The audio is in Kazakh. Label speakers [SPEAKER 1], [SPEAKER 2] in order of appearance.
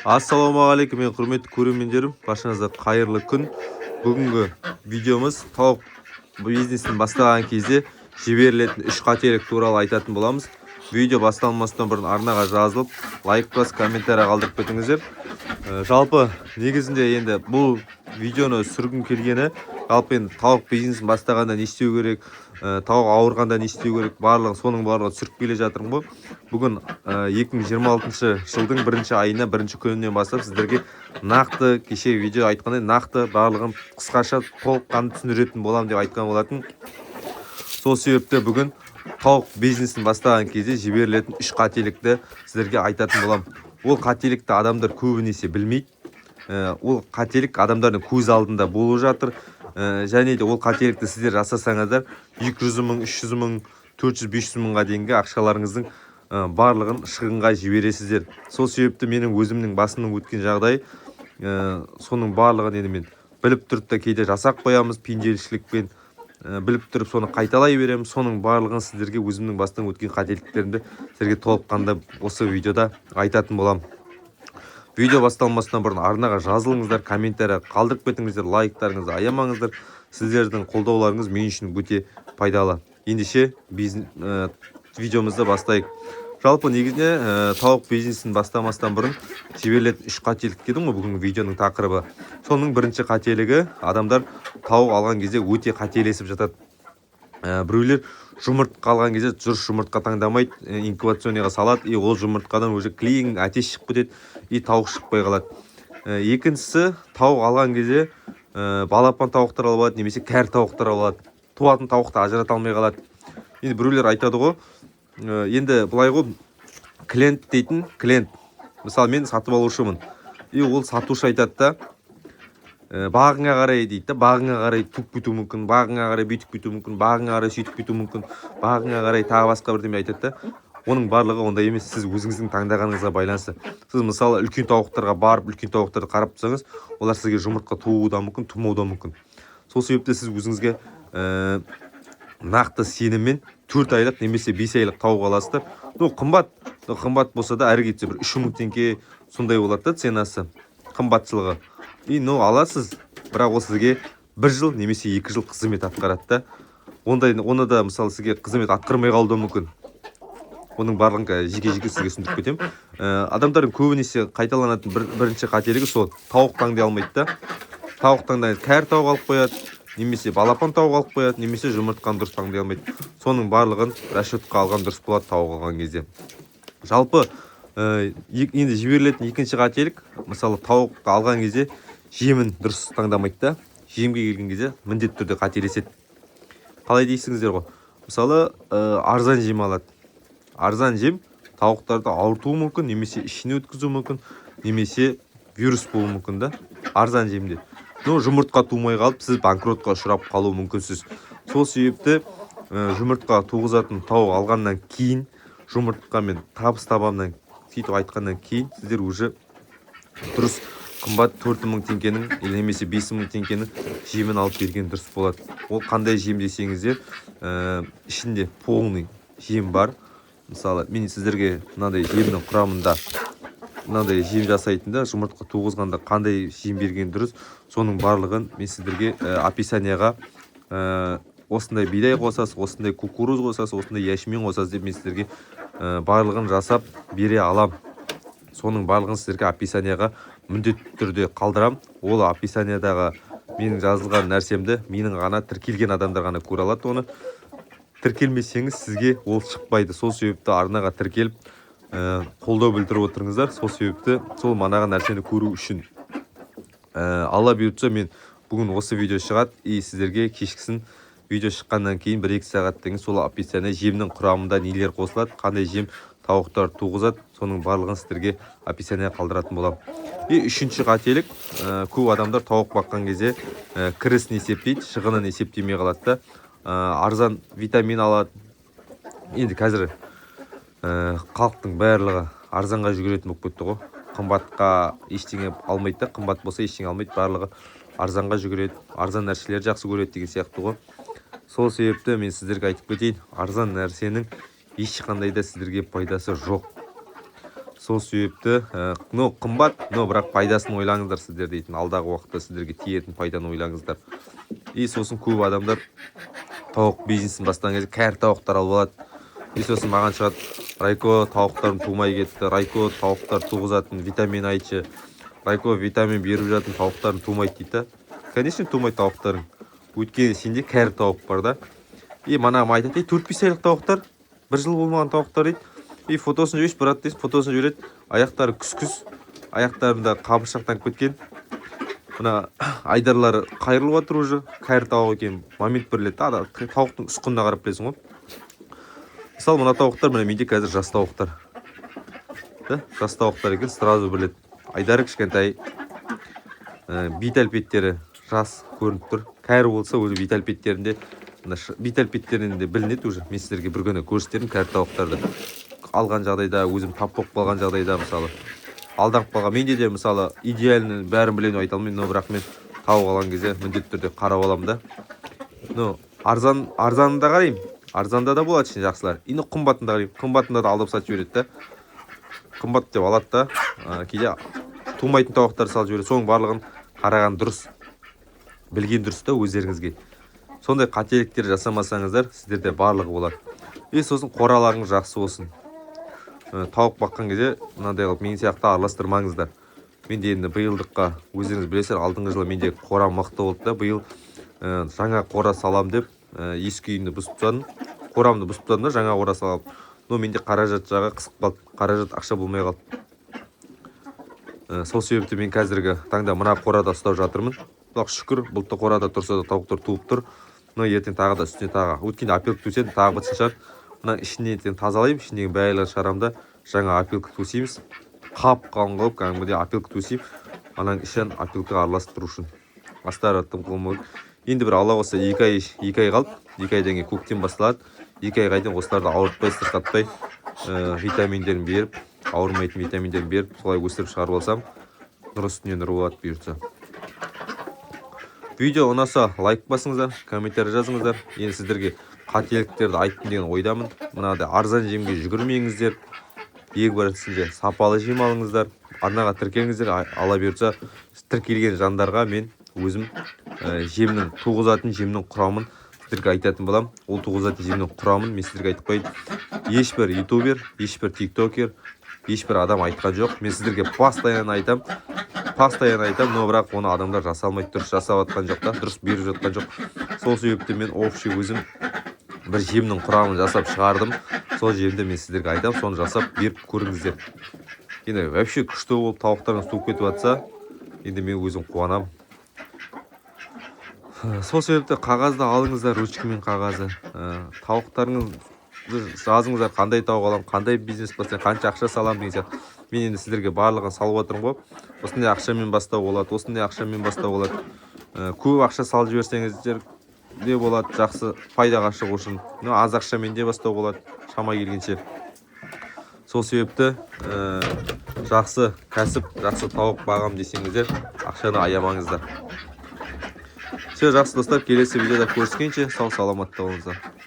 [SPEAKER 1] Ассалаумағалейкум, мен құрметті көрермендерім, баршаңызға қайырлы күн. Бүгінгі видеомыз тауық бизнесін бастаған кезде жіберілетін 3 қателік туралы айтатын боламыз. Видео басталмастан бұрын арнаға жазылып, лайк басып, комментарий қалдырып кетіңіздер. Жалпы негізінде енді бұл видеоны сүргім келгені, жалпы енді тауық бизнесін бастағанда не істеу керек, тауық ауырғанда не істеу керек, соның барлығын сүріп келе жатырмын ғой. Бүгін 2026 жылдың 1 айына 1 күнінен бастап сіздерге нақты кеше видео айтқандай нақты барлығын қысқаша толыққанды түсіндіретін болам деп айтқан болатын. Сол себепті бүгін тауық бизнесін бастаған кезде жіберілетін 3 қателікті сіздерге айтатын болам. Ол қателікті адамдар көбінесе білмейді. Ол қателік адамдардың көз алдында болып жатыр. Және де ол қателікті сіздер жасасаңыздар 200 мың, 300 мың, 400-500 мыңға дейінгі ақшаларыңыздың барлығын шығынға жібересіздер. Сол себепті менің өзімнің басымның өткен жағдай, соның барлығын енді мен біліп тұрып та кейде жасап қоямыз, пенделішілікпен біліп тұрып соны қайталай береміз. Соның барлығын сіздерге өзімнің бастан өткен қателіктерімді сіздерге толыққанды осы видеода айтатын болам. Видео басталмастан бұрын арнаға жазылыңыздар, комментарий қалдырып кетіңіздер, лайктарыңызды аямаңыздар. Сіздердің қолдауларыңыз мен үшін өте пайдалы. Ендеше видеомызды бастайық. Жалпы негізінде тауық бизнесін бастамастан бұрын жіберілетін 3 қателік дедім ғой бүгінгі видеоның тақырыбы. Соның бірінші қателігі, адамдар тауық алған кезде өте қателесіп жатады. Біреулер жұмыртқа алған кезде дұрыс жұмыртқа таңдамайды, инкубационныйға салады, ол жұмыртқадан уже клейін әтеш шығып кетеді, тауық шықпай қалады. Екіншісі, тауық алған кезде балапан тауықтар алады, немесе кәр тауықтар алады. Туатын тауықты ажырата алмай қалады. Енді біреулер айтады ғой, енді былай ғой, клиент дейтін, клиент. Мысалы мен сатып алушымын. Ол сатушы айтады да, бағыңа қарай дейді, бағыңа қарай туып кетуі мүмкін, бағыңа қарай бүйтіп кетуі мүмкін, бағыңа қарай сөйтіп кетуі мүмкін, бағыңа қарай тағы басқа бірдеме айтады да. Оның барлығы ондай емес, сіз өзіңіздің таңдағаныңызға байланысты. Сіз мысалы үлкен тауықтарға барып, үлкен тауықтарды қарап тұрсаңыз, олар сізге жұмыртқа тууы да мүмкін, тумауы да мүмкін. Сол себепті сіз өзіңізге нақты сеніммен 4 айлық немесе 5 айлық тауық аласыздар. Қымбат болса да әрі кетсе бір 3 мың теңге сондай болады да ценасы, қымбатшылығы. Аласыз, бірақ ол сізге 1 жыл немесе 2 жыл қызмет атқарады да. Оны да мысалы сізге қызмет атқармай қалуы мүмкін. Оның барлығын жеке-жеке сізге түсіндіріп кетемін. Адамдардың көбінесе қайталанатын бірінші қателігі сол тауық таңдай алмайды да. Тауық таңдайды, кәр тауық алып қояды, немесе балапан тауық алып қояды, немесе жұмыртқаны дұрыс таңдай алмайды. Соның барлығын расчетқа алған дұрыс болады тауық алған кезде. Жалпы енді жіберілетін екінші қателік, мысалы тауық алған кезде жемін дұрыс таңдамайды да. Жемге келген кезде міндетті түрде қателеседі. Қалай дейсіңіздер ғой? Мысалы арзан жем алады. Арзан жем тауықтарды ауыртуы мүмкін, немесе ішіне өткізуі мүмкін, немесе вирус болуы мүмкін да. Арзан жемде. Жұмыртқа тумай қалып, сіз банкротқа ұшырап қалуы мүмкінсіз. Сол себепті жұмыртқа туғызатын тауық алғаннан кейін, жұмыртқамен табыс табамнан сөйтіп айтқаннан кейін, сіздер уже дұрыс қымбат 4 мың теңгенің немесе 5 мың теңгенің жемін алып берген дұрыс болады. Ол қандай жем десеңіздер, ішінде полный жем бар. Мысалы, мен сіздерге мынандай жемнің құрамында мынандай жем жасайтында, жұмыртқа туғызғанда қандай жем берген дұрыс, соның барлығын мен сіздерге описанияға осындай бидай қосасыз, осындай кукуруз қосасыз, осындай ячмень қосасыз деп мен сіздерге барлығын жасап бере алам. Соның барлығын сіздерге описанияға міндетті түрде қалдырам. Ол описаниядағы менің жазылған нәрсемді менің ғана тіркелген адамдар ғана көре алады оны. Тіркелмесеңіз сізге ол шықпайды. Сол себепті арнаға тіркеліп қолдау білдіріп отырыңыздар. Сол себепті сол манаған нәрсені көру үшін. Алла бұйыртса мен бүгін осы видео шығады. Сіздерге кешкісін видео шыққаннан кейін 1-2 сағаттан кейін сол описания жемнің құрамында нелер қосылады, қандай жем тауықтар туғызады, соның барлығын сіздерге описания қалдыратын болам. Үшінші қателік, көп адамдар тауық баққан кезде кірісін есептейді, шығынын есептемей қалады да. Арзан витамин алады. Енді қазір халықтың барлығы арзанға жүгіретін болып кетті ғой. Қымбатқа ештеңе алмайды да, қымбат болса ештеңе алмайды, барлығы арзанға жүгіреді, арзан нәрселер жақсы көреді деген сияқты ғой. Сол себепті мен сіздерге айтып кетейін, арзан нәрсенің ешқандай да сіздерге пайдасы жоқ. Сол себепті қымбат, бірақ пайдасын ойлаңыздар сіздер дейтін. Алдағы уақытта сіздерге тиетін пайданы ойлаңыздар. И сосын көп адамдар тауық бизнесін бастаған кезде кәрі тауықтар алып алады. И сосын маған шығады, Райко тауықтарым тумай кетті, Райко тауықтар туғызатын витамин айтшы, Райко витамин беріп жатын тауықтарым тумайды дейді. Конечно, тумайды тауықтарың. Өйткені сенде кәрі тауық бар да. И манағым айтады, 4-5 айлық тауықтар, 1 жыл болмаған тауықтар дейді. И фотосын жіберші, брат дейсің, фотосын жібереді. Аяқтары күс-күс, аяқтарында қабыршақтанып кеткен. Мына айдарлары қайырылып жатыр уже, кәрі тауық екен. Момент біледі. Тауықтың ұсқынына қарап білесің ғой. Мысалы, мына тауықтар, мына менде қазір жас тауықтар. Жас тауықтар екен, сразу біледі. Айдары кішкентай, бет әлпеттері жас көрініп тұр. Кәрі болса, өзі бет әлпеттерінде білінеді уже. Мен сіздерге бір күні көрсетерім кәрі тауықтарды. Алған жағдайда, өзім тап болып қалған жағдайда, мысалы, алданып қалған. Менде де, мысалы, идеальный бәрін білені айта алмаймын, бірақ мен тауық алған кезде міндетті түрде қарап аламын да. Арзанында қараймын. Арзанда да болады ішінде жақсылар. Енді қымбатында қараймын. Қымбатында да алдап сатып жібереді да. Қымбат деп алады да. Кейде тумайтын тауықтар салып жібереді. Соның барлығын қараған дұрыс. Білген дұрыс та өздеріңізге. Сондай қателіктер жасамасаңыздар, сіздерде барлығы болады. И сосын қораларыңыз жақсы болсын. Тауық баққан кезде мынандай қылып мен сияқты араластырмаңыздар. Менде енді биылдыққа өздеріңіз білесіздер, алдыңғы жылы менде қора мықты болды да. Биыл жаңа қора салам деп ескі үйімді бұзып тастадым. Қорамды бұзып тастадым да, жаңа қора салам. Менде қаражат жағы қысып қалды. Қаражат ақша болмай қалды. Сол себепті мен қазіргі таңда мына қорада ұстап жатырмын. Құдайға шүкір, бұлтты қорада тұрса да тауықтар туып тұр. Ертең тағы да үстіне тағы. Өткенде опилка төседім, тағы бытсын шығар. Мына ішінен тазалаймын, ішіндегі бәрін шығарамын да жаңа опилка төсейміз. Қап қалың қылып, кәдімгідей опилка төсейіп, ананың ішін опилкаға араластыру үшін. Астары тым қылмайды. Енді бір Алла болса 2 ай қалды. 2 айдан кейін көктем басталады. 2 айға дейін осыларды ауыртпай, сырқатпай витаминдерін беріп, ауырмайтын витаминдерін беріп, солай өсіріп шығарып алсам, нұр үстіне нұр болады бұйыртса. Видео ұнаса лайк басыңыздар, комментарий жазыңыздар. Енді сіздерге қателіктерді айттым деген ойдамын. Мынада арзан жемге жүгірмеңіздер. Ең біріншісінде сапалы жем алыңыздар. Арнаға тіркеліңіздер. Ала бұйыртса тіркелген жандарға мен өзім жемнің туғызатын жемнің құрамын сіздерге айтатын боламын. Ол туғызатын жемнің құрамын мен сіздерге айтып қояйын. Ешбір ютубер, ешбір тиктокер, ешбір адам айтқан жоқ. Мен сіздерге постоянно айтам, бірақ оны адамдар жасалмайды, дұрыс жасап жатқан жоқ та, дұрыс беріп жатқан жоқ. Сол себепті мен общий өзім бір жемнің құрамын жасап шығардым. Сол жемді мен сіздерге айтам, соны жасап беріп көріңіздер. Енді вообще күшті болып тауықтарыңыз туып кетіп жатса, енді мен өзім қуанам. Сол себепті қағазды алыңыздар, ручкамен қағазы. Тауықтарыңызды жазыңыздар, қандай тауық алам, қандай бизнес бастайын, қанша ақша салам деген сияқты. Мен енді сіздерге барлығын салып отырмын ғой. Осындай ақшамен бастау болады, осындай ақшамен бастау болады. Көп ақша салып жіберсеңіздер де болады, жақсы пайдаға шығу үшін. Аз ақшамен де бастау болады, шама келгенше. Сол себепті жақсы кәсіп, жақсы тауық бағам десеңіздер, ақшаны аямаңыздар. Все, жақсы достар, келесі видеода көріскенше сау саламатта болыңыздар.